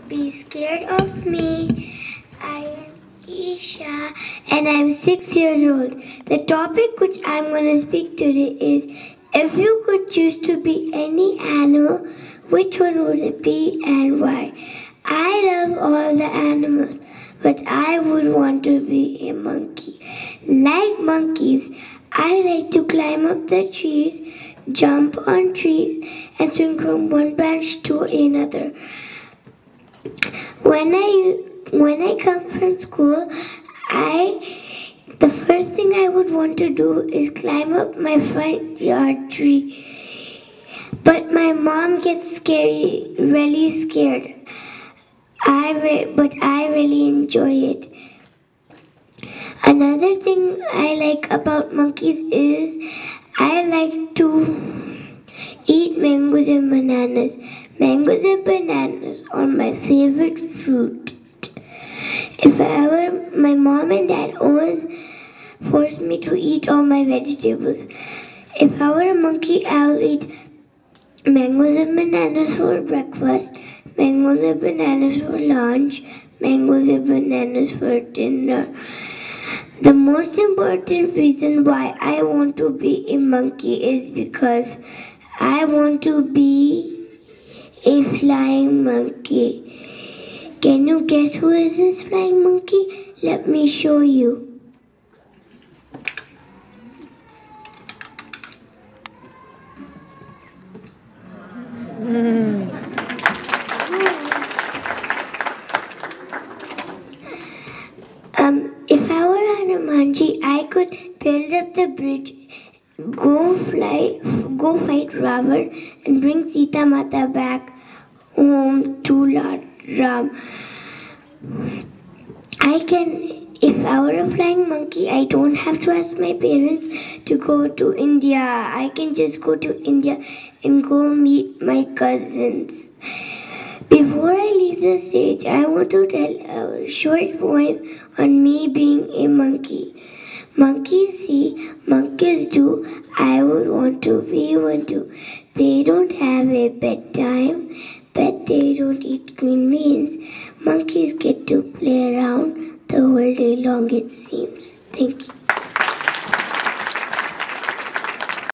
be scared of me. I am Isha and I'm 6 years old. The topic which I'm going to speak today is, if you could choose to be any animal, which one would it be and why? I love all the animals, but I would want to be a monkey. Like monkeys, I like to climb up the trees, jump on trees, and swing from one branch to another. When I come from school, the first thing I would want to do is climb up my front yard tree. But my mom gets really scared. But I really enjoy it. Another thing I like about monkeys is I like to eat mangoes and bananas. Mangoes and bananas are my favorite fruit. My mom and dad always force me to eat all my vegetables. If I were a monkey, I'll eat mangoes and bananas for breakfast, mangoes and bananas for lunch, mangoes and bananas for dinner. The most important reason why I want to be a monkey is because I want to be a flying monkey. Can you guess who is this flying monkey? Let me show you. If I were Hanumanji, I could build up the bridge, go fight Ravan, and bring Sita Mata back home to Lord Ram. If I were a flying monkey, I don't have to ask my parents to go to India. I can just go to India and go meet my cousins. Before I leave the stage, I want to tell a short poem on me being a monkey. Monkeys see, monkeys do, I would want to be one too. They don't have a bedtime, but they don't eat green beans. Monkeys get to play around the whole day long, it seems. Thank you.